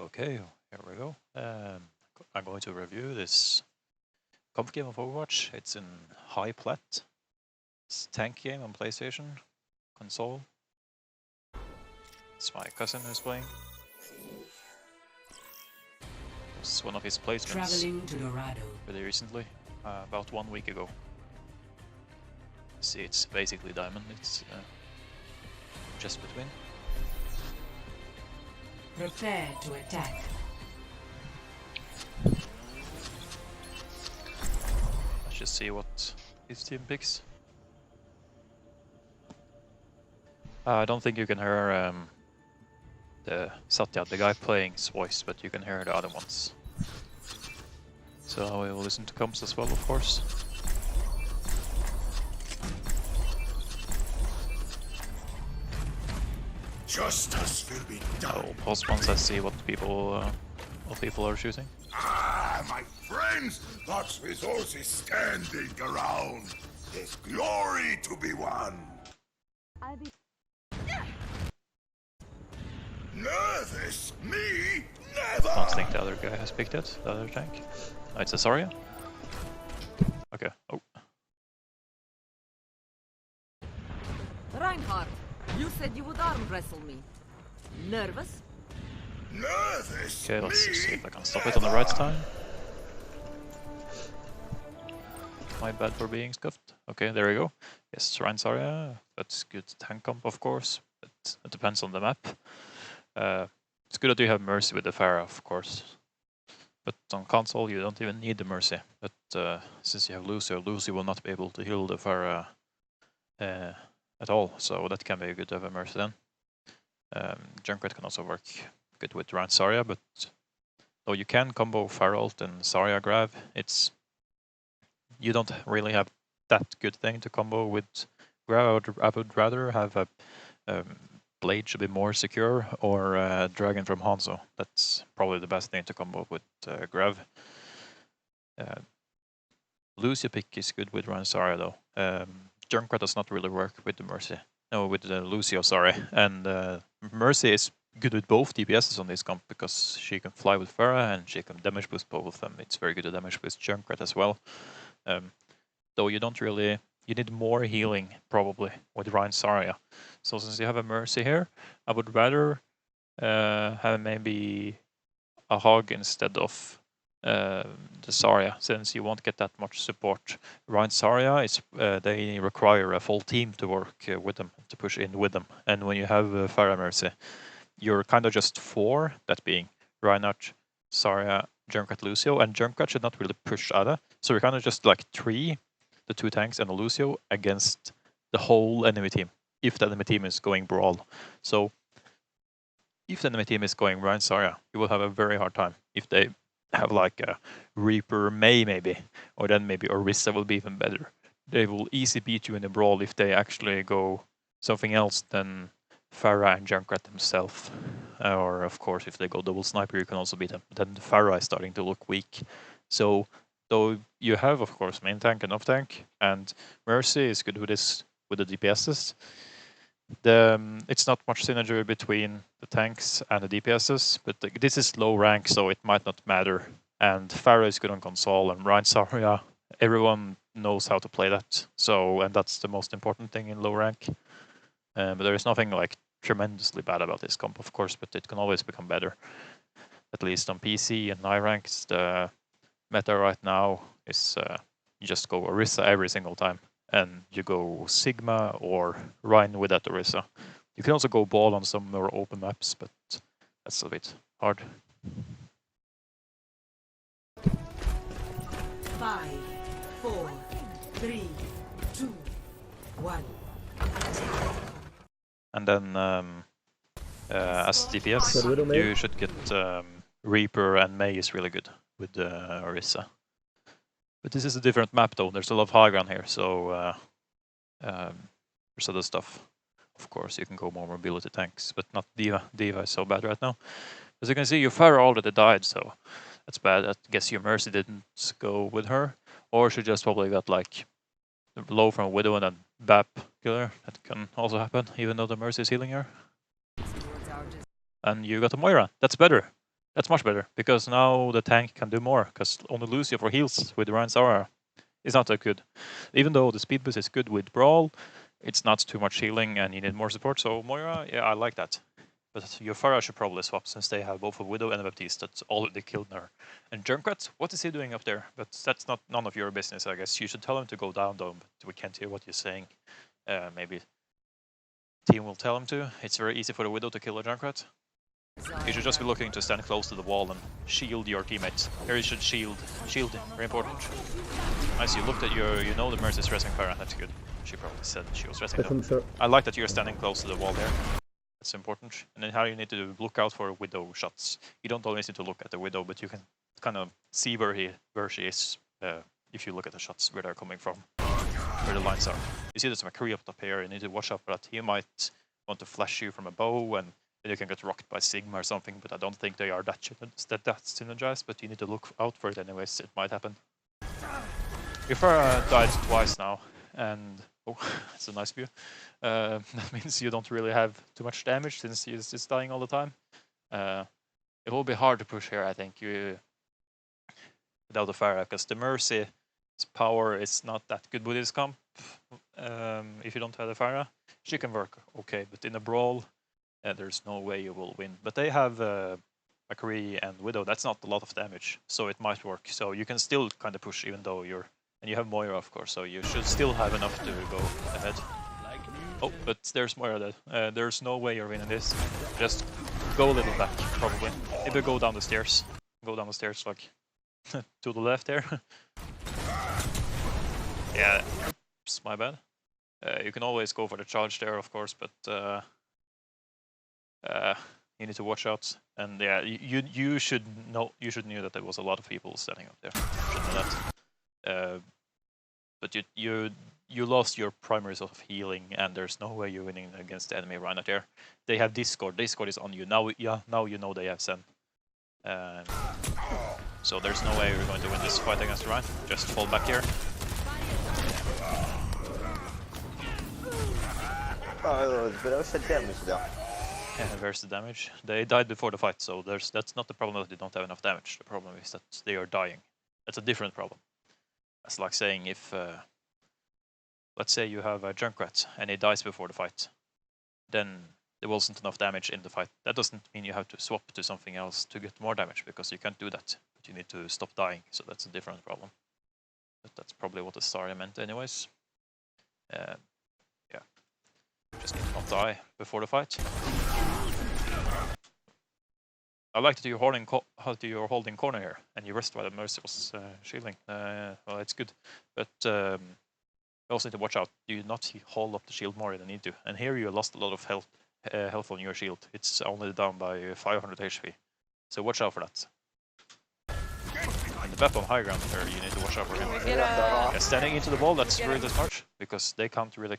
Okay, here we go. I'm going to review this comp game of Overwatch. It's in high plat. It's a tank game on PlayStation, console. It's my cousin who's playing. It's one of his placements. Traveling to Dorado. Really recently, about 1 week ago. See, it's basically diamond. It's just between. Prepare to attack. Let's just see what his team picks. I don't think you can hear the Satya, the guy playing's voice, but you can hear the other ones. So we will listen to comms as well, of course. Justice will be done. I'll pause once I see what people are choosing. Ah, my friends, that's resources standing around. There's glory to be won. Nervous? Me? Never! I don't think the other guy has picked it, the other tank. Oh, it's a Zarya? Okay, oh. Reinhardt, you said you would arm wrestle me. Nervous? Nervous? Okay, let's Me? see if I can stop it on the right time. My bad for being scuffed. Okay, there we go. Yes, rein Zarya. That's good tank comp, of course, but it depends on the map. It's good that you have Mercy with the Pharah, of course. But on console, you don't even need the Mercy. But since you have Lucio, Lucy will not be able to heal the Pharah at all, so that can be good to have a Mercy then. Junkrat can also work good with rein Zarya, but though you can combo Pharah ult and Zarya grab, you don't really have that good thing to combo with grab. I would rather have a Blade should be more secure, or Dragon from Hanzo. That's probably the best thing to combo with Grav. Lucio pick is good with rein Zarya though. Junkrat does not really work with the Mercy. No, with the Lucio, sorry. And Mercy is good with both DPSs on this comp because she can fly with Pharah and she can damage boost both of them. It's very good to damage boost Junkrat as well. Though you don't really... You need more healing, probably, with rein Zarya. So since you have a Mercy here, I would rather have maybe a Hog instead of the Zarya, since you won't get that much support. Rein Zarya, they require a full team to work with them, to push in with them. And when you have Pharah Mercy, you're kind of just 4, that being Reinhardt, Zarya, Junkrat, Lucio, and Junkrat should not really push Ada. So you're kind of just like 3, the 2 tanks and a Lucio against the whole enemy team, if the enemy team is going Brawl. So if the enemy team is going rein Zarya, you will have a very hard time. If they have like a Reaper Mei maybe, or then maybe Orisa will be even better. They will easily beat you in a Brawl if they actually go something else than Pharah and Junkrat themselves. Or of course if they go double sniper you can also beat them. Then the Pharah is starting to look weak. So though you have, of course, main tank and off tank, and Mercy is good with this, with the DPSs. It's not much synergy between the tanks and the DPSs, but this is low rank, so it might not matter. And Pharah is good on console, and rein Zarya, everyone knows how to play that. So, and that's the most important thing in low rank. But there is nothing like tremendously bad about this comp, of course, but it can always become better. At least on PC and high ranks, the meta right now is you just go Orisa every single time, and you go Sigma or Rein with that Orisa. You can also go Ball on some more open maps, but that's a bit hard. 5, 4, 3, 2, 1. And then as DPS, you should get Reaper, and Mei is really good with Orisa. But this is a different map though, there's a lot of high ground here, so there's other stuff. Of course, you can go more mobility tanks, but not Diva. Diva is so bad right now. As you can see, your Pharah already died, so that's bad. I guess your Mercy didn't go with her, or she just probably got like low from Widow and then BAP killer. That can also happen, even though the Mercy is healing her. And you got a Moira, that's better. That's much better, because now the tank can do more, because only Lucio for heals with Rein's aura is not that good. Even though the speed boost is good with Brawl, it's not too much healing and you need more support, so Moira, yeah, I like that. But your Pharah should probably swap, since they have both a Widow and a Baptiste that's already killed her. And Junkrat, what is he doing up there? But that's not none of your business, I guess. You should tell him to go down though, but we can't hear what you're saying. Maybe team will tell him to. It's very easy for the Widow to kill a Junkrat. You should just be looking to stand close to the wall and shield your teammates. Here you should shield. Shield, very important. Nice, you looked at you know the Mercy's resting Pharah, that's good. She probably said she was resting them. I like that you're standing close to the wall there. That's important. And then how you need to look out for Widow shots. You don't always need to look at the Widow, but you can kind of see where she is if you look at the shots, where they're coming from, where the lines are. You see there's McCree up top here, you need to watch out for that. He might want to flash you from a bow and you can get rocked by Sigma or something, but I don't think they are that synergized, but you need to look out for it anyways, it might happen. If died twice now, and oh, it's a nice view. That means you don't really have too much damage since he's just dying all the time. It will be hard to push here, I think, without the Pharah, because the Mercy's power is not that good with his comp. If you don't have the Pharah, she can work okay, but in a brawl, there's no way you will win. But they have McCree and Widow. That's not a lot of damage, so it might work. So you can still kind of push, even though you're... And you have Moira, of course, so you should still have enough to go ahead. Oh, but there's Moira there. There's no way you're winning this. Just go a little back, probably. Maybe go down the stairs. Go down the stairs, like, to the left there. Yeah, oops, my bad. You can always go for the charge there, of course, but you need to watch out. And yeah, you should know that there was a lot of people standing up there. Should know that. But you lost your primary sort of healing, and there's no way you're winning against the enemy right out there. They have Discord. Discord is on you now. Yeah, now you know they have Zen. So there's no way you're going to win this fight against Rein. Just fall back here. Oh, but also damage though. Yeah, where's the damage? They died before the fight, so that's not the problem that they don't have enough damage. The problem is that they are dying. That's a different problem. That's like saying if, let's say you have a Junkrat and he dies before the fight, then there wasn't enough damage in the fight. That doesn't mean you have to swap to something else to get more damage, because you can't do that. But you need to stop dying, so that's a different problem. But that's probably what the story meant anyways. Yeah. Just need to not die before the fight. I like that you're holding corner here, and you rest while the Mercy was shielding. Well, it's good, but you also need to watch out. Do not hold up the shield more than you need to. And here you lost a lot of health on your shield. It's only down by 500 HP, so watch out for that. And the Bap on high ground here, you need to watch out for him. Yeah, standing into the wall, that's really smart, because they can't really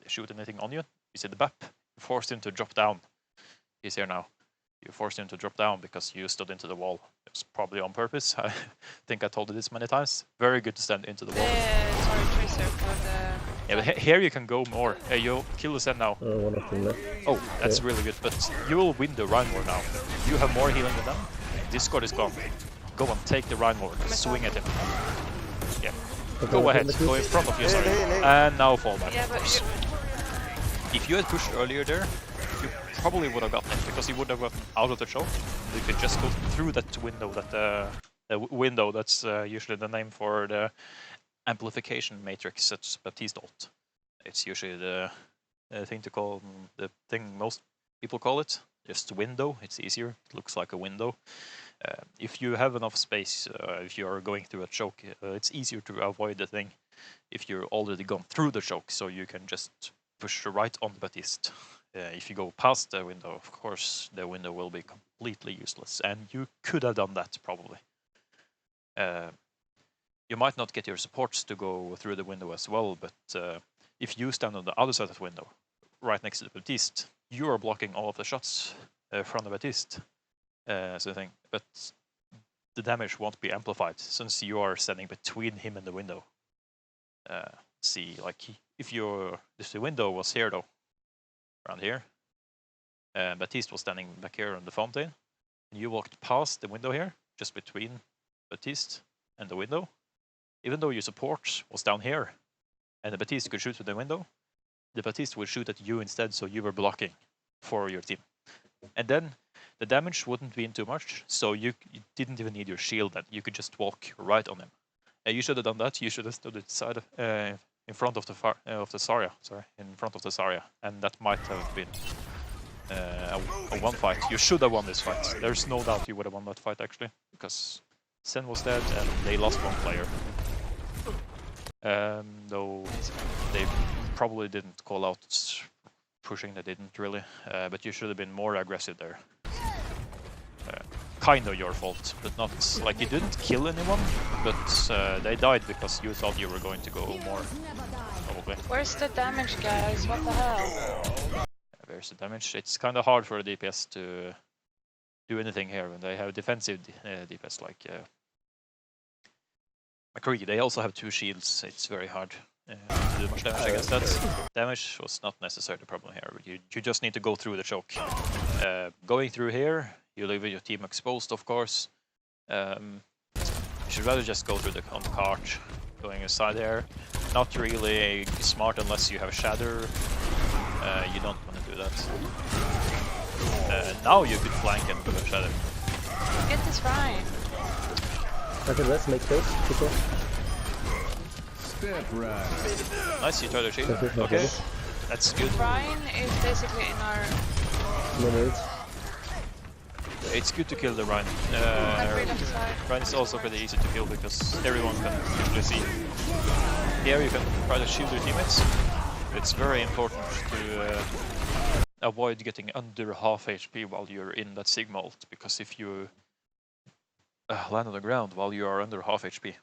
shoot anything on you. You see the Bap, you forced him to drop down. He's here now. You forced him to drop down because you stood into the wall. It was probably on purpose. I think I told you this many times. Very good to stand into the wall. Sorry, Tracer, for the... Yeah, but here you can go more. Hey, you kill the Zen now. Oh, that's really good. But you will win the Rein War now. You have more healing than them. Discord is gone. Go on, take the Rein War. Swing at him. Yeah. Go ahead. Go in front of you, sorry. And now fall back. Yeah, but if you had pushed earlier there, you probably would have gotten it, because you would have gotten out of the choke. You could just go through that window, window that's usually the name for the amplification matrix that's Baptiste ult. It's usually the thing to call, the thing most people call it, just window. It's easier, it looks like a window. If you have enough space, if you're going through a choke, it's easier to avoid the thing if you're already gone through the choke, so you can just push right on Baptiste. If you go past the window, of course, the window will be completely useless, and you could have done that, probably. You might not get your supports to go through the window as well, but if you stand on the other side of the window, right next to the Baptiste, you are blocking all of the shots from the Baptiste. But the damage won't be amplified, since you are standing between him and the window. See, like, if the window was here though, around here, Baptiste was standing back here on the fountain, and you walked past the window here, just between Baptiste and the window, even though your support was down here, and the Baptiste could shoot through the window, the Baptiste would shoot at you instead, so you were blocking for your team. And then the damage wouldn't be in too much, so you didn't even need your shield then. You could just walk right on him. You should have done that. You should have stood inside in front of the Zarya, in front of the Zarya, and that might have been a one fight. You should have won this fight. There's no doubt you would have won that fight actually, because Sen was dead and they lost one player. Though they probably didn't call out pushing, they didn't really, but you should have been more aggressive there. Kind of your fault, but not like you didn't kill anyone, but they died because you thought you were going to go more, probably. Where's the damage, guys? What the hell? Where's the damage? It's kind of hard for the DPS to do anything here when they have defensive DPS like McCree. They also have 2 shields. It's very hard to do much damage against that. Damage was not necessarily the problem here, but you just need to go through the choke. Going through here, you leave your team exposed, of course. You should rather just go through on the cart, going inside there. Not really smart unless you have a shatter. You don't want to do that. Now you could flank and do a shatter. Get this right. Okay, let's make space, people. Step right. Nice, you try to shield. Okay, that's good. Rein is basically in our... No worries. It's good to kill the Rein. Rein is also pretty easy to kill because everyone can usually see. Here you can try to shield your teammates. It's very important to avoid getting under half HP while you're in that Sigma ult, because if you land on the ground while you are under half HP,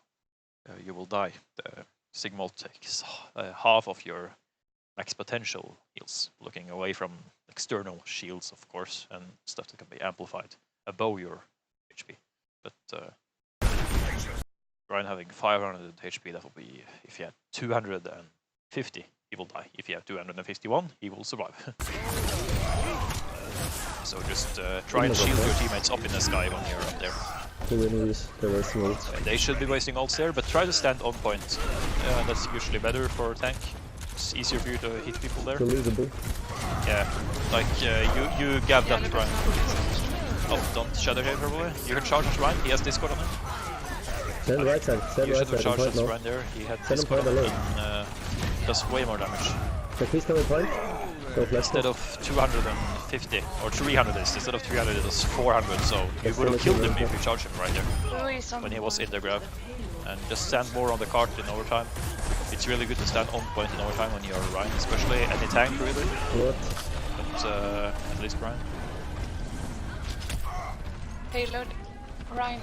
you will die. The Sigma ult takes half of your max potential heals, looking away from external shields, of course, and stuff that can be amplified above your HP. But Rein having 500 HP, that will be, if you had 250, he will die. If you have 251, he will survive. So just try and shield your teammates up in the sky when you're up there. They should be wasting ults there, but try to stand on point. That's usually better for a tank. It's easier for you to hit people there. Yeah, like you gab that Rein. Oh, don't shadow him probably. You can charge his Rein, he has Discord on him. Send right side, You should have charged his now. Rein there, he had Send Discord him on point him, does way more damage. So please come in point. Go flash. Instead of 250, or 300 instead of 300 it was 400, so you would have killed him if you charged him right there, when he was in the grab. And just stand more on the cart in overtime. It's really good to stand on point in overtime when you're Rein, especially any tank really. What? But at least Rein. Payload. Rein.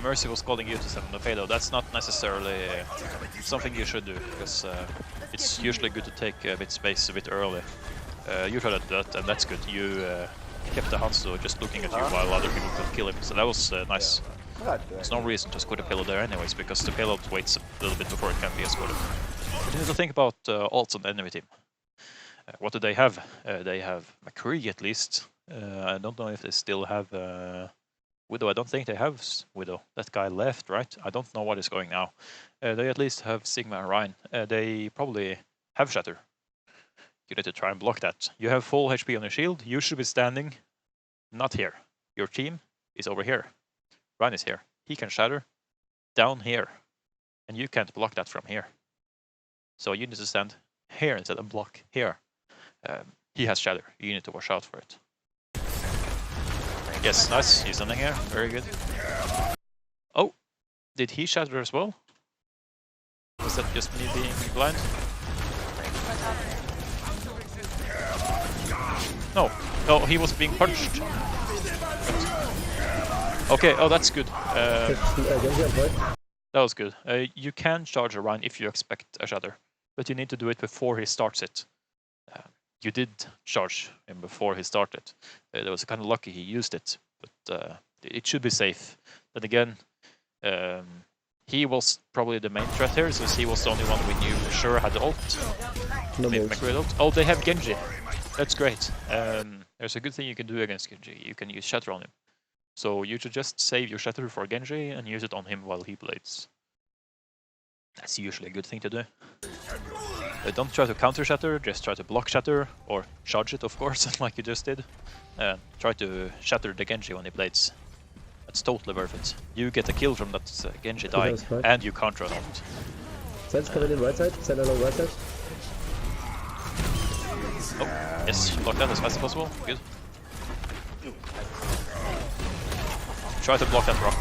Mercy was calling you to send the payload. That's not necessarily something you should do, because it's usually good to take a bit space a bit early. You tried to do that, and that's good. You kept the Hanzo just looking at you while other people could kill him, so that was nice. There's no reason to squid a payload there anyways, because the payload waits a little bit before it can be escorted. But you need to think about ults on the enemy team. What do they have? They have McCree at least. I don't know if they still have Widow. I don't think they have Widow. That guy left, right? I don't know what is going now. They at least have Sigma and Rein. They probably have Shatter. You need to try and block that. You have full HP on your shield. You should be standing not here. Your team is over here. Rein is here. He can Shatter down here. And you can't block that from here. So you need to stand here instead and block here. He has Shatter. You need to watch out for it. Yes, nice. He's standing here. Very good. Oh, did he Shatter as well? Was that just me being blind? No, no, he was being punched. Okay, oh, that's good. That was good. You can charge a Rein if you expect a Shatter, but you need to do it before he starts it. You did charge him before he started. That was kind of lucky he used it, but it should be safe. Then again, he was probably the main threat here, since he was the only one we knew for sure had the ult. Oh, they have Genji. That's great. There's a good thing you can do against Genji. You can use Shatter on him. So you should just save your Shatter for Genji and use it on him while he blades. That's usually a good thing to do. Don't try to counter Shatter, just try to block Shatter, or charge it of course, like you just did. Try to Shatter the Genji when he blades. That's totally worth it. You get a kill from that Genji dying, and you counter on it. Sen's coming in right side. Sen along right side. Oh, yes, block that as fast as possible. Good. Try to block that rock.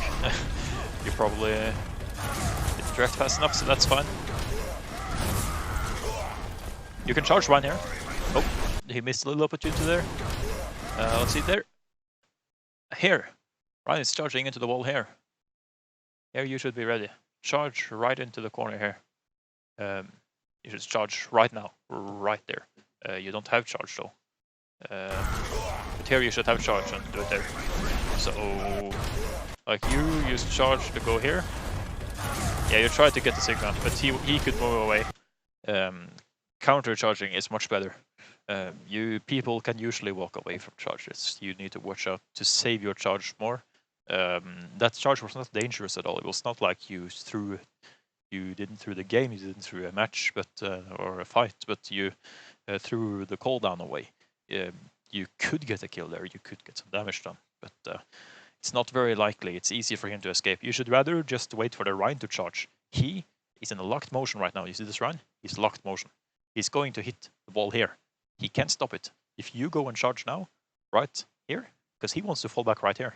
You probably didn't react fast enough, so that's fine. You can charge Rein here. Oh, he missed a little opportunity there. Let's see there. Here. Rein is charging into the wall here. Here you should be ready. Charge right into the corner here. You should charge right now. Right there. You don't have charge though. But here you should have charge and do it there. So, like you used charge to go here. Yeah, you tried to get the signal, but he could move away. Counter charging is much better. People can usually walk away from charges. You need to watch out to save your charge more. That charge was not dangerous at all. It was not like you didn't through the game, you didn't through a match, but or a fight, but you threw the cooldown away. You could get a kill there, you could get some damage done, but it's not very likely. It's easy for him to escape. You should rather just wait for the Rein to charge. He is in a locked motion right now. You see this Rein? He's locked motion. He's going to hit the wall here. He can't stop it. If you go and charge now, right here, because he wants to fall back right here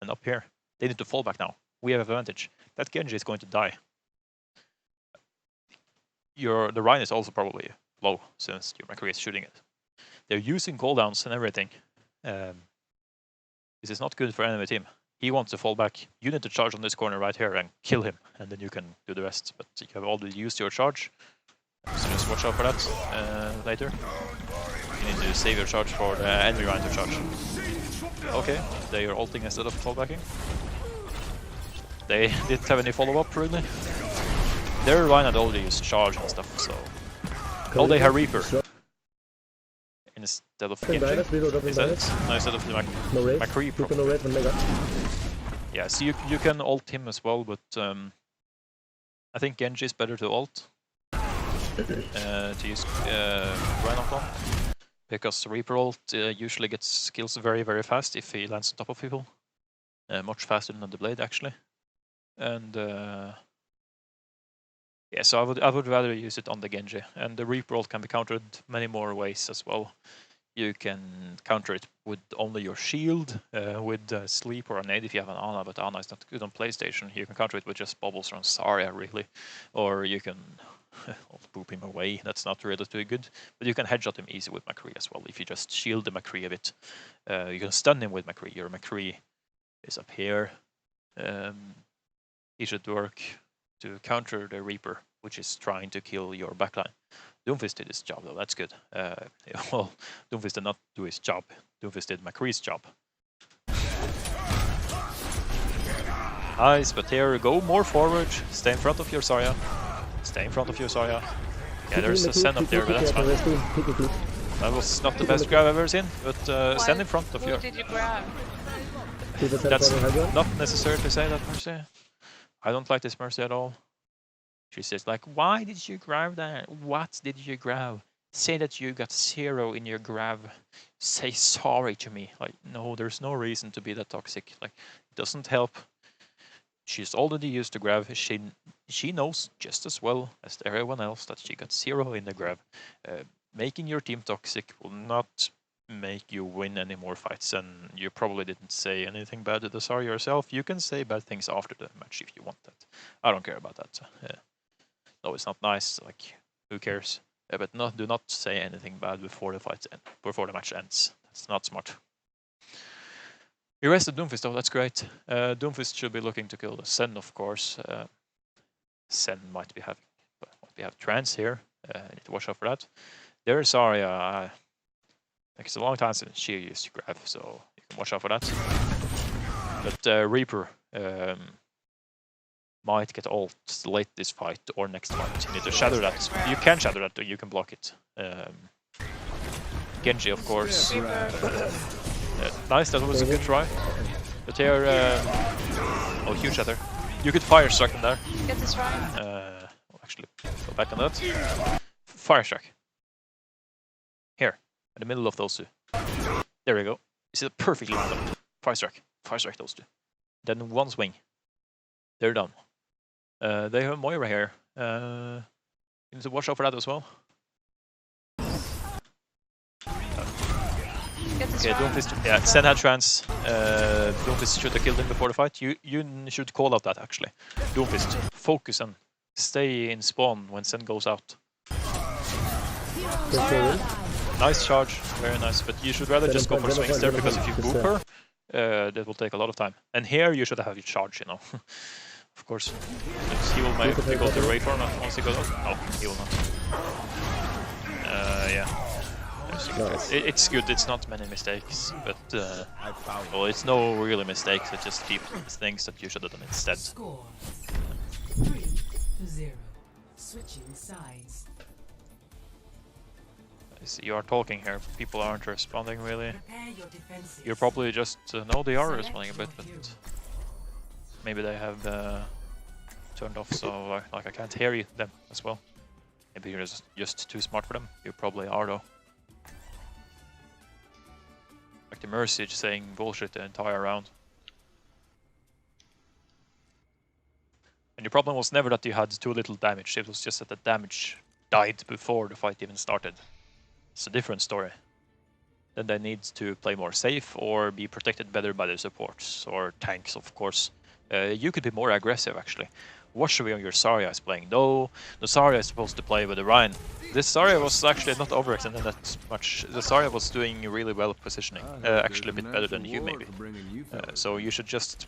and up here. They need to fall back now. We have advantage. That Genji is going to die. The Rein is also probably low since your McCree is shooting it. They're using cooldowns and everything. This is not good for enemy team. He wants to fall back. You need to charge on this corner right here and kill him, and then you can do the rest. But you have already used your charge, so just watch out for that later. You need to save your charge for the enemy Rein to charge. Okay, they are ulting instead of fallbacking. They didn't have any follow-up really. Their Rein had already used charge and stuff, so... Oh, they have Reaper. Instead of Genji. Is that it? No, instead of the McCree probably. Yeah, so you can ult him as well, but I think Genji is better to ult. To use Rein on. Because Reaper ult usually gets kills very, very fast if he lands on top of people. Much faster than the blade, actually. And yeah, so I would rather use it on the Genji. And the Reaper ult can be countered many more ways as well. You can counter it with only your shield, with sleep or a nade if you have an Ana, but Ana is not good on PlayStation. You can counter it with just bubbles from Zarya, really. Or you can boop him away. That's not really too good. But you can headshot him easy with McCree as well, if you just shield the McCree a bit. You can stun him with McCree. Your McCree is up here. He should work to counter the Reaper, which is trying to kill your backline. Doomfist did his job though, that's good. Well, Doomfist did not do his job. Doomfist did McCree's job. Nice, but here, go more forward. Stay in front of your Zarya. Stay in front of your Zarya. Yeah, there's a Sen up there, but that's fine. That was not the best grab I've ever seen, but Sen in front of your... Who did you grab? That's not necessary to say that, Mercy. I don't like this Mercy at all. She says like, why did you grab that? What did you grab? Say that you got 0 in your grab. Say sorry to me. Like, no, there's no reason to be that toxic. Like, it doesn't help. She's already used to grab. She knows just as well as everyone else that she got 0 in the grab. Making your team toxic will not make you win any more fights, and you probably didn't say anything bad to the Zarya yourself. You can say bad things after the match if you want that. I don't care about that. No, it's not nice. Like, who cares? But do not say anything bad before the fight before the match ends. That's not smart. You rested Doomfist though. That's great. Doomfist should be looking to kill the Sen, of course. Sen might be have trance here. I need to watch out for that. There's Zarya. It's a long time since she used to grab, so you can watch out for that. But Reaper might get ult late this fight or next fight. You need to shadow that. You can shadow that, or you can block it. Genji, of course. Reaper. Nice, that was a good try. But here, oh, huge shatter. You could fire strike them there. Get this Rein. Actually, go back on that. Fire strike. Here, in the middle of those two. There we go. This is a perfect lineup. Fire strike. Fire strike those two. Then one swing. They're done. They have Moira here. You need to watch out for that as well. Get this Okay, Rein. Doomfist. Yeah, Sen had trance. Doomfist should have killed him before the fight. You should call out that actually. Doomfist, focus and stay in spawn when Sen goes out. Nice charge, very nice. But you should rather just go for swings there because if you boop her, that will take a lot of time. And here you should have your charge, you know. Of course. He will maybe go to Ray form once he goes out. No, he will not. Yeah. Nice. It's good, it's not many mistakes, but well, it's no really mistakes, it's just things that you should have done instead. Score 3-0. Switching sides. You are talking here, people aren't responding really. Prepare your defenses. You're probably just, no, they are responding a bit, but maybe they have turned off, so like I can't hear them as well. Maybe you're just too smart for them, you probably are though. Like the Mercy just saying bullshit the entire round. And your problem was never that you had too little damage, it was just that the damage died before the fight even started. It's a different story. Then they need to play more safe or be protected better by their supports or tanks, of course. You could be more aggressive actually. Watch where your Zarya is playing. No, the Zarya is supposed to play with the Rein. This Zarya was actually not overextended that much. The Zarya was doing really well positioning. Actually a bit better than you maybe. So you should just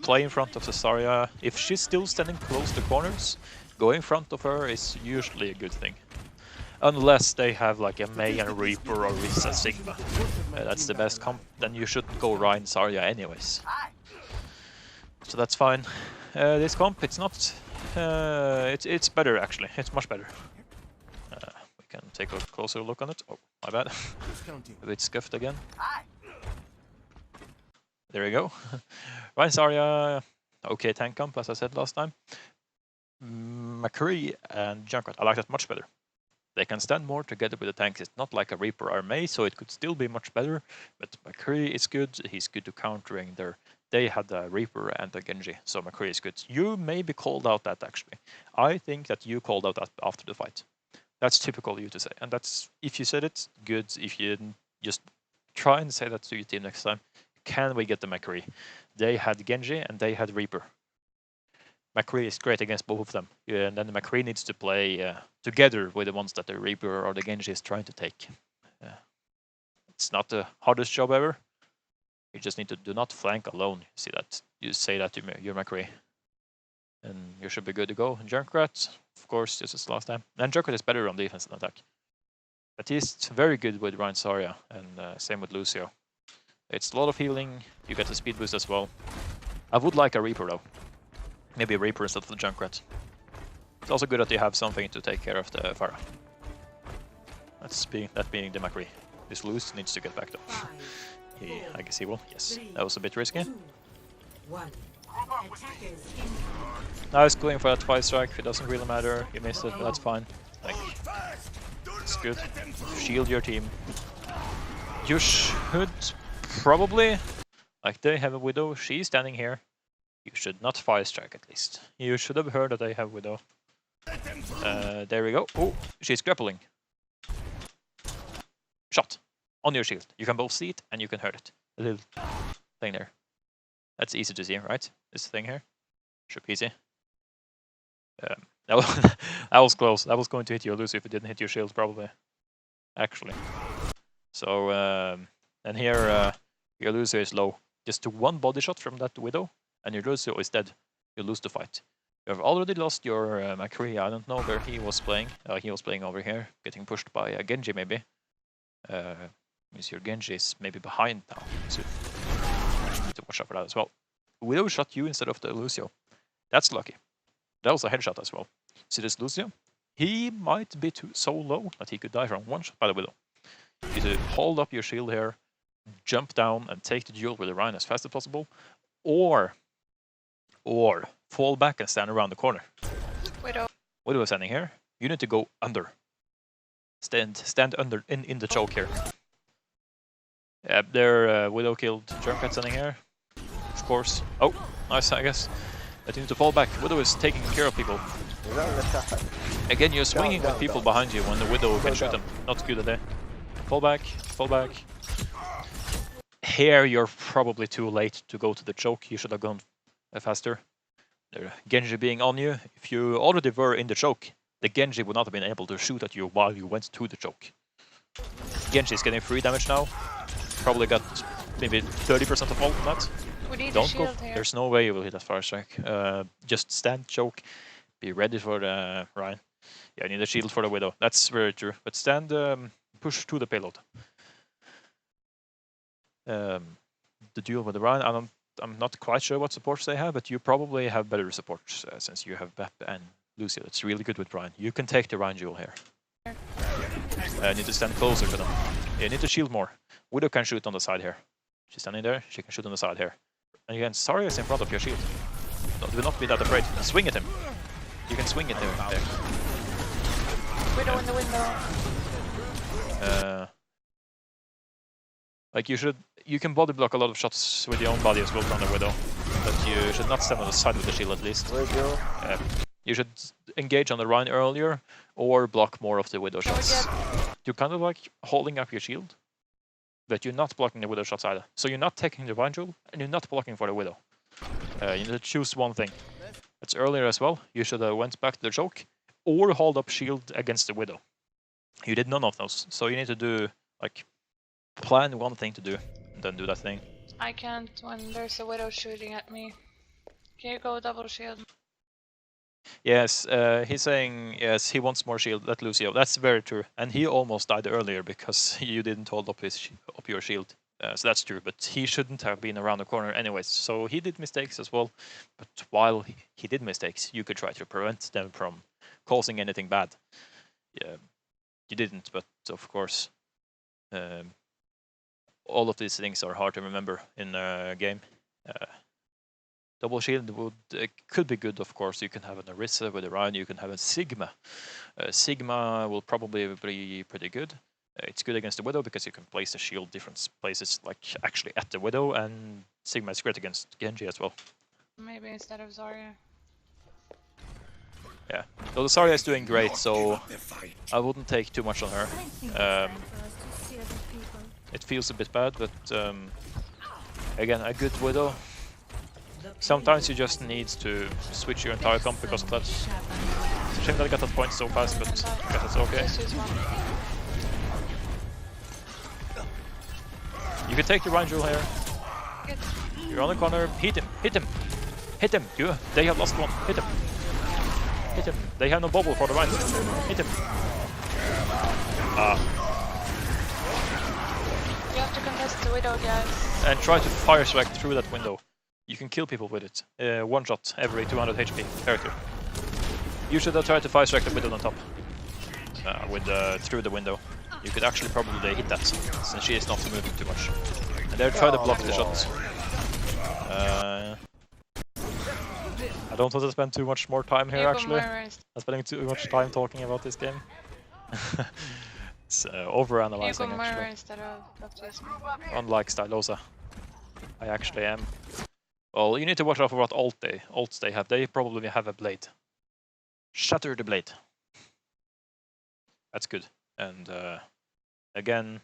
play in front of the Zarya. If she's still standing close to corners, go in front of her is usually a good thing. Unless they have like a Mei and Reaper or Risa Sigma. That's the best comp. Then you shouldn't go Rein Zarya anyways. So that's fine. This comp, it's not... it's better actually. It's much better. We can take a closer look on it. Oh, my bad. A bit scuffed again. There we go. Rein Zarya, okay tank comp as I said last time. McCree and Junkrat, I like that much better. They can stand more together with the tanks. It's not like a Reaper or Mei, so it could still be much better. But McCree is good. He's good to countering their... They had a Reaper and a Genji, so McCree is good. You maybe called out that actually. I think that you called out that after the fight. That's typical of you to say. And that's, if you said it, good. If you didn't, just try and say that to your team next time. Can we get the McCree? They had Genji and they had Reaper. McCree is great against both of them. Yeah, and then the McCree needs to play together with the ones that the Reaper or the Genji is trying to take. It's not the hardest job ever. You just need to do not flank alone. You see that? You say that to your McCree. And you should be good to go. Junkrat, of course, just as last time. And Junkrat is better on defense than attack. But he's very good with Rein Zarya, and same with Lucio. It's a lot of healing, you get the speed boost as well. I would like a Reaper though. Maybe a Reaper instead of the Junkrat. It's also good that you have something to take care of the Pharah. That being the McCree. This loose needs to get back though. I guess he will. Yes, that was a bit risky. 1. Attackers Now he's going for that 5 strike. It doesn't really matter. He missed it, but that's fine. Like, it's good. Shield your team. You should probably, like they have a Widow. She's standing here. You should not 5 strike at least. You should have heard that they have Widow. There we go. Oh, she's grappling. Shot. On your shield. You can both see it and you can hurt it. A little thing there. That's easy to see, right? This thing here. Should be easy. That was close. That was going to hit you, Lucy, if it didn't hit your shield, probably. Actually. So, and here, your Lucio is low. Just to 1 body shot from that Widow, and your Lucio is dead. You lose the fight. You have already lost your McCree. I don't know where he was playing. He was playing over here, getting pushed by a Genji, maybe. Means your Genji is maybe behind now. So you need to watch out for that as well. Widow shot you instead of the Lucio. That's lucky. That was a headshot as well. See this Lucio? He might be so low that he could die from 1 shot by the Widow. You need to hold up your shield here, jump down and take the duel with the Rein as fast as possible, or fall back and stand around the corner. Widow. Widow is standing here. You need to go under. Stand under in the choke here. Yeah, there Widow killed Junkrat standing here. Of course. Oh, nice, I guess. But you need to fall back. Widow is taking care of people. Again, you're swinging with people behind you when the Widow can shoot them. Not good at that. Fall back, fall back. Here you're probably too late to go to the choke. You should have gone faster. There, Genji being on you. If you already were in the choke, the Genji would not have been able to shoot at you while you went to the choke. Genji is getting 3 damage now. Probably got maybe 30% of ult on that. We need a Don't go. shield here. There's no way you will hit that fire strike. Just stand, choke, be ready for the Rein. Yeah, I need a shield for the Widow. That's very true. But stand, push to the payload. The duel with the Rein, I'm not quite sure what supports they have, but you probably have better supports since you have Bep and Lucio. It's really good with Rein. You can take the Rein duel here. You need to stand closer to them. You need to shield more. Widow can shoot on the side here. She's standing there, she can shoot on the side here. And again, Zarya is in front of your shield. Do not be that afraid. Swing at him. You can swing at him there. Widow in the window. Like you can body block a lot of shots with your own body as well from the Widow, but you should not stand on the side with the shield at least. You should engage on the Rein earlier or block more of the Widow shots. You're kind of like holding up your shield, but you're not blocking the Widow shots either. So you're not taking the Rein duel and you're not blocking for the Widow. You need to choose one thing. That's earlier as well. You should have went back to the choke or hold up shield against the Widow. You did none of those, so you need to do like plan one thing to do and then do that thing. I can't when there's a Widow shooting at me. Can you go double shield? Yes, he's saying yes, he wants more shield. Let Lucio. That's very true, and he almost died earlier because you didn't hold up your shield. So that's true, but he shouldn't have been around the corner anyways. So he did mistakes as well. But while he did mistakes, you could try to prevent them from causing anything bad. Yeah, you didn't, but of course, all of these things are hard to remember in a game. Double shield could be good, of course. You can have an Orisa with a Rein, you can have a Sigma. Sigma will probably be pretty good. It's good against the Widow because you can place the shield different places, like actually at the Widow, and Sigma is great against Genji as well. Maybe instead of Zarya. Yeah, so the Zarya is doing great, so I wouldn't take too much on her. It feels a bit bad, but again, a good Widow. Sometimes you just need to switch your entire comp because of that. It's a shame that I got that point so fast, but I guess it's okay. You can take the Rein duel here. You're on the corner, hit him, hit him, hit him. They have lost one, hit him. Hit him. They have no bubble for the Rein. Hit him. You have to contest the Widow, guys. And try to fire strike through that window. You can kill people with it. One shot every 200 HP character. You should try to fire strike the Widow on top. Through the window. You could actually probably hit that, since she is not moving too much. And they're trying to block the shots. I don't want to spend too much more time here actually. I'm spending too much time talking about this game. It's overanalyzing actually. Instead of Unlike Stylosa. I actually am. Well, you need to watch out for what ults they have. They probably have a blade. Shatter the blade. That's good. And again,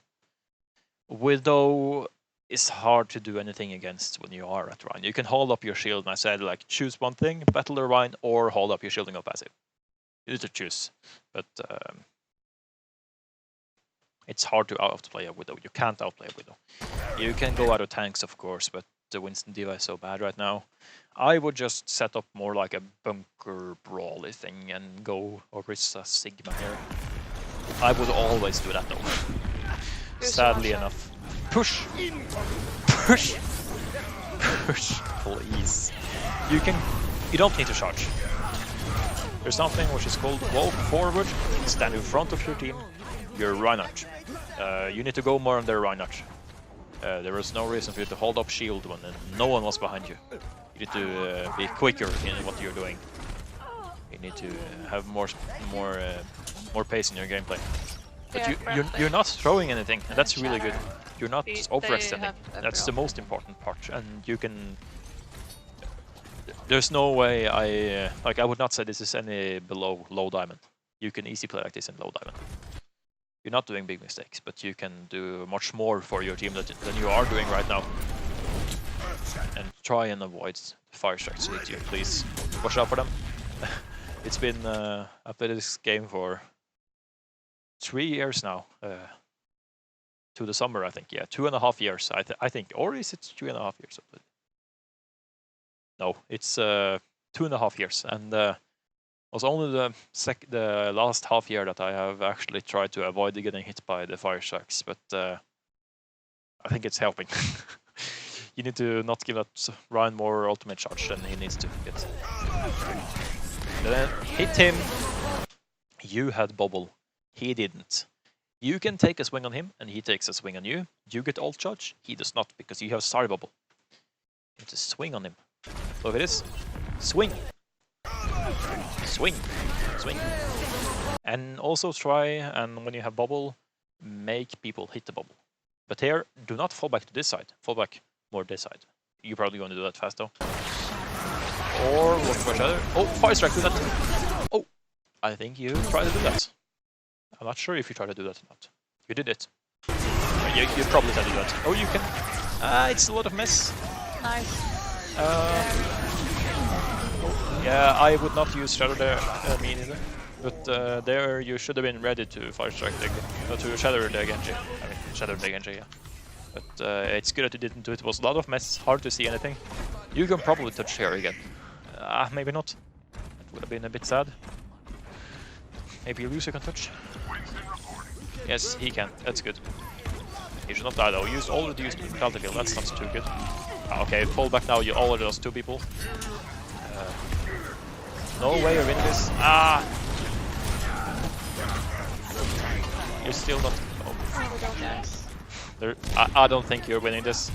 Widow is hard to do anything against when you are at Rein. You can hold up your shield, and I said, like, choose one thing, battle the Rein, or hold up your shield and go passive. You need to choose. But it's hard to outplay a Widow. You can't outplay a Widow. You can go out of tanks, of course, but the Winston Diva is so bad right now. I would just set up more like a bunker brawly thing and go Orisa Sigma here. I would always do that though. Sadly enough. Push! Push! Push, please. You don't need to charge. There's something which is called walk forward, stand in front of your team, your Reinhardt. You need to go more on their Reinhardt. There was no reason for you to hold up shield when no one was behind you. You need to be quicker in what you're doing. You need to have more pace in your gameplay. But you're not throwing anything, and that's really good. You're not overextending. That's the most important part, and you can. There's no way I would not say this is any below low diamond. You can easily play like this in low diamond. You're not doing big mistakes, but you can do much more for your team than you are doing right now. And try and avoid fire strikes, please. Watch out for them. It's been I've played this game for 3 years now. To the summer, I think. Yeah, 2.5 years. I think, or is it 3.5 years? No, it's 2.5 years, and was only the last half year that I have actually tried to avoid getting hit by the fire strikes, but I think it's helping. You need to not give that Rein more ultimate charge than he needs to get. Then hit him. You had bubble. He didn't. You can take a swing on him, and he takes a swing on you. You get ult charge. He does not, because you have star bubble. You have to swing on him. So it is. Swing. Swing. Swing. And also try, and when you have bubble, make people hit the bubble. But here, do not fall back to this side. Fall back more this side. You're probably going to do that fast though. Or look for each other. Oh, fire strike, do that. Oh, I think you try to do that. I'm not sure if you try to do that or not. You did it. You probably tried to do that. Oh, you can. It's a lot of mess. Nice. Yeah, I would not use Shadow there, me neither. But there you should have been ready to fire strike the to shatter the Genji. I mean, shatter the Genji, yeah. But it's good that you didn't do it. It was a lot of mess, hard to see anything. You can probably touch here again. Maybe not. It would have been a bit sad. Maybe Lucio can touch. Yes, he can. That's good. He should not die though. Already used penalty kill. That's not too good. Okay, fall back now. You already lost 2 people. No way you're winning this. You're still not. I don't think you're winning this.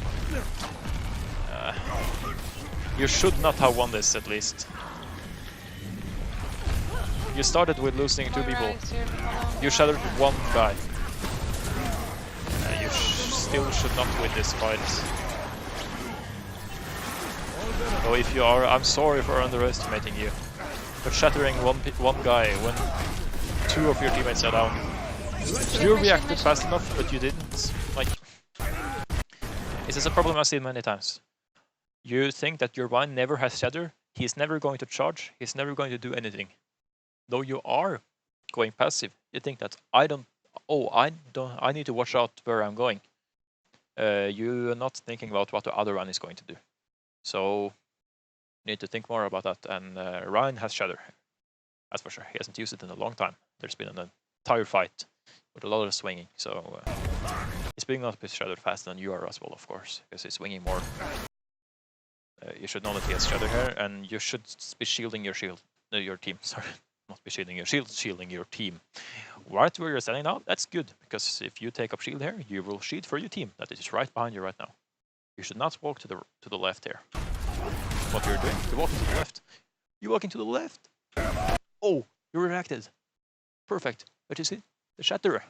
You should not have won this at least. You started with losing 2 people. You shattered 1 guy. You still should not win this fight. So if you are, I'm sorry for underestimating you. But shattering one guy when 2 of your teammates are down. You reacted fast enough, but you didn't. Like, this is a problem I've seen many times. You think that your Rein never has shatter. He's never going to charge. He's never going to do anything. Though you are going passive, you think that I need to watch out where I'm going. You're not thinking about what the other Rein is going to do. So you need to think more about that. And Rein has shatter. That's for sure. He hasn't used it in a long time. There's been an entire fight with a lot of swinging. So he's picking up his shatter faster than you are as well, of course, because he's swinging more. You should know that he has shatter here, and you should be shielding your team. Sorry. Not be shielding your shield, shielding your team. Right where you're standing now, that's good, because if you take up shield here, you will shield for your team that is right behind you right now. You should not walk to the left here. What you're doing, you're walking to the left. You're walking to the left. Oh, you reacted. Perfect. But you see, the shatter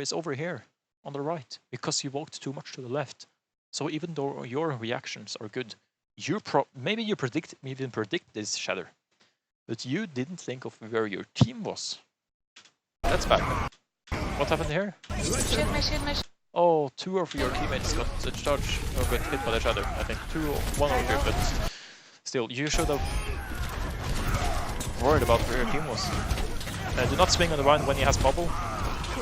is over here on the right because you walked too much to the left. So even though your reactions are good, maybe you even predict this shatter. But you didn't think of where your team was. That's bad. What happened here? Shield me. Oh, 2 of your teammates got the charge or got hit by each other. I think 1 of you, but still, you should have worried about where your team was. Do not swing on the Rein when he has bubble.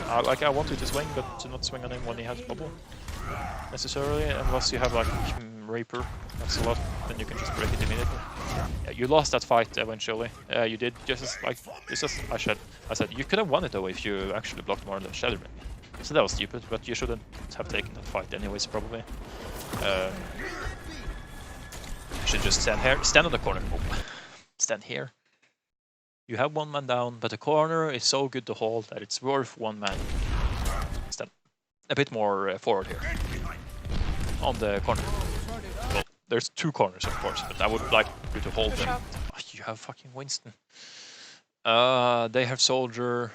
I want you to swing, but do not swing on him when he has bubble. Necessarily, unless you have like Reaper. That's a lot. Then you can just break it immediately. Yeah, you lost that fight eventually. You did just like I said you could have won it though if you actually blocked more than Shadow. So that was stupid, but you shouldn't have taken that fight anyways, probably. You should just stand here, stand on the corner. Oh. Stand here. You have one man down, but the corner is so good to hold that it's worth one man. Instead, a bit more forward here on the corner. Well, there's two corners, of course, but I would like you to hold them. Oh, you have fucking Winston. They have soldier.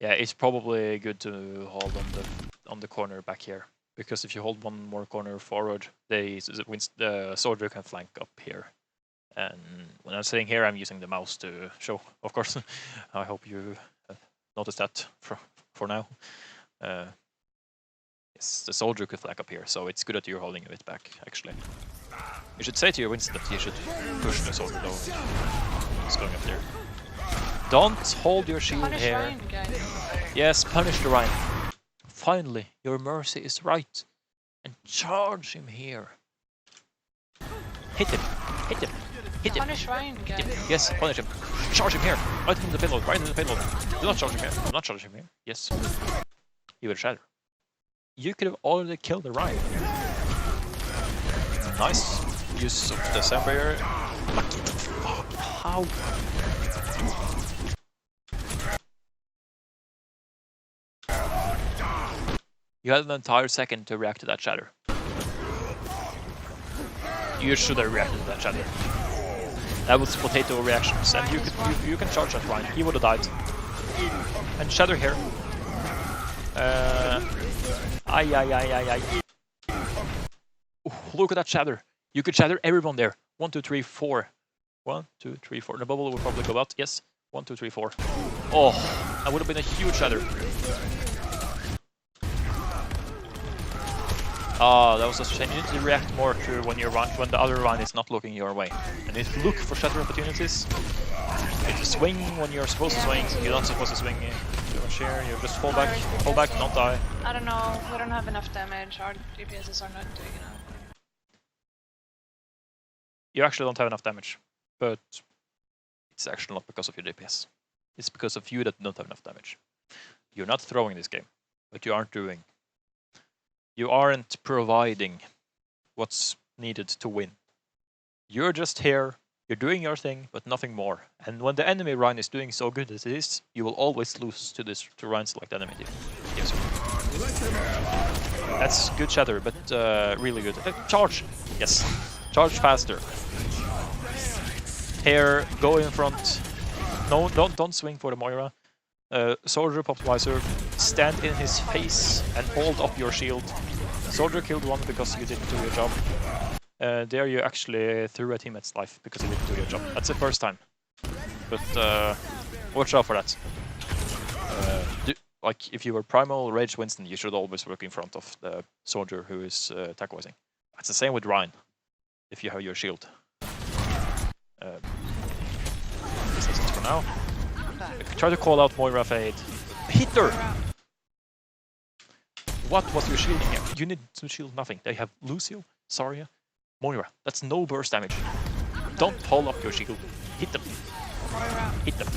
Yeah, it's probably good to hold on the corner back here, because if you hold one more corner forward, the soldier can flank up here. And when I'm sitting here, I'm using the mouse to show, of course. I hope you noticed that for now. Yes, the soldier could flank up here, so it's good that you're holding a bit back, actually. You should say to your Winston that you should push the soldier though. It's going up there. Don't hold your shield Punish here. Ryan, guys. Yes, punish the Rein. Finally, your mercy is right. And charge him here. Hit him. Hit him. Hit him. Punish Ryan, Hit guys. him. Yes, punish him. Charge him here. Right in the payload. Right in the payload. Do not charge him here. Do not charge him here. Yes. You will shatter. You could have already killed the Rein. Nice use of the Sand Barrier. How? You had an entire second to react to that shatter. You should have reacted to that shatter. That was potato reactions, and you can charge that Rein. He would have died. And shatter here. Look at that shatter. You could shatter everyone there. 1, 2, 3, 4. 1, 2, 3, 4. The bubble will probably go out. Yes. 1, 2, 3, 4. Oh, that would have been a huge shatter. Ah, that was a shame. You need to react more to when the other Rein is not looking your way. And you need to look for shatter opportunities. You need to swing when you're supposed to swing. You're not supposed to swing. Share. You just fall back, don't die. I don't know. We don't have enough damage. Our DPSs are not doing enough. You actually don't have enough damage, but it's actually not because of your DPS. It's because of you that don't have enough damage. You're not throwing this game, but you aren't doing. You aren't providing what's needed to win. You're just here, you're doing your thing, but nothing more. And when the enemy Rein is doing so good as it is, you will always lose to Rein select enemy team. Yes. That's good shatter, but really good. Charge! Yes. Charge faster. Here, go in front. No, don't swing for the Moira. Soldier popped visor, stand in his face and hold up your shield. Soldier killed one because you didn't do your job. There you actually threw a teammate's life because you didn't do your job. That's the first time. But watch out for that. Like if you were Primal Rage Winston, you should always work in front of the soldier who is attack-wising. That's the same with Rein, if you have your shield. This is it for now. Try to call out Moira Fade. Hit her! What was your shielding here? You need to shield nothing. They have Lucio, Zarya, Moira. That's no burst damage. Don't hold up your shield. Hit them. Hit them.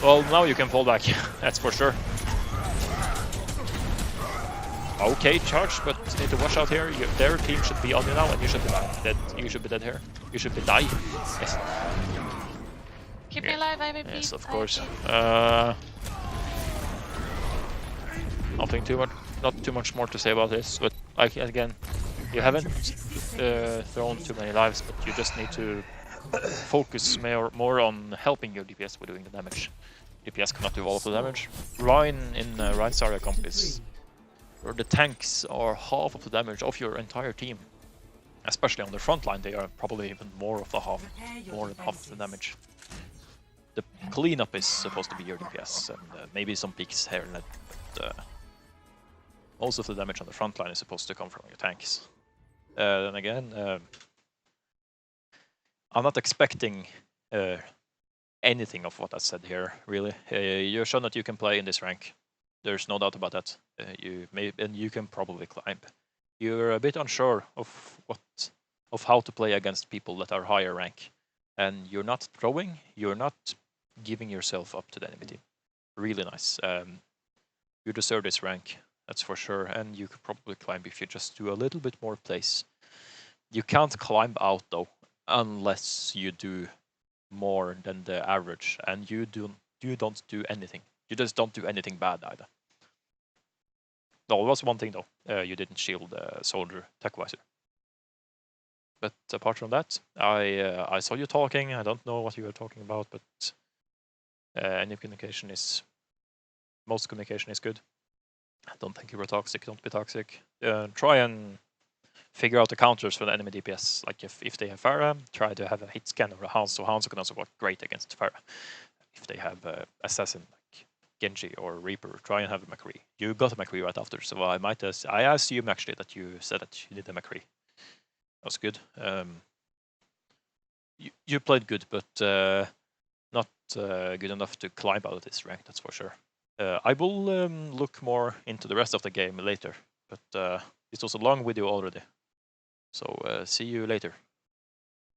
Well, now you can fall back. That's for sure. Okay, charge, but need to watch out here. Their team should be on you now, and you should be dead. You should be dead here. You should be die. Yes. Keep me alive, I repeat. Yes, of course. Not too much more to say about this, but like again, you haven't thrown too many lives, but you just need to focus more on helping your DPS with doing the damage. DPS cannot do all of the damage. Rein in Rein Zarya comp is where the tanks are half of the damage of your entire team. Especially on the front line, they are probably even more than half of the damage. The cleanup is supposed to be your DPS, and maybe some peaks here and there, but most of the damage on the front line is supposed to come from your tanks. Then again, I'm not expecting anything of what I said here, really. You're shown that you can play in this rank. There's no doubt about that. You can probably climb. You're a bit unsure of how to play against people that are higher rank, and you're not throwing. You're not giving yourself up to the enemy team. Really nice. You deserve this rank, that's for sure, and you could probably climb if you just do a little bit more plays. You can't climb out though. unless you do more than the average, and you don't do anything. You just don't do anything bad either. No, it was one thing though. You didn't shield the soldier tech visor. But apart from that, I saw you talking. I don't know what you were talking about, but any communication is most communication is good. I don't think you were toxic. Don't be toxic. Try and figure out the counters for the enemy DPS. Like if they have Pharah, try to have a hit scan or a Hanzo. So Hanzo can also work great against Pharah. If they have assassin like Genji or Reaper, try and have a McCree. You got a McCree right after, so I might I assume actually that you said that you did a McCree. That was good. You played good, but not good enough to climb out of this rank, that's for sure. I will look more into the rest of the game later, but this was a long video already. So see you later.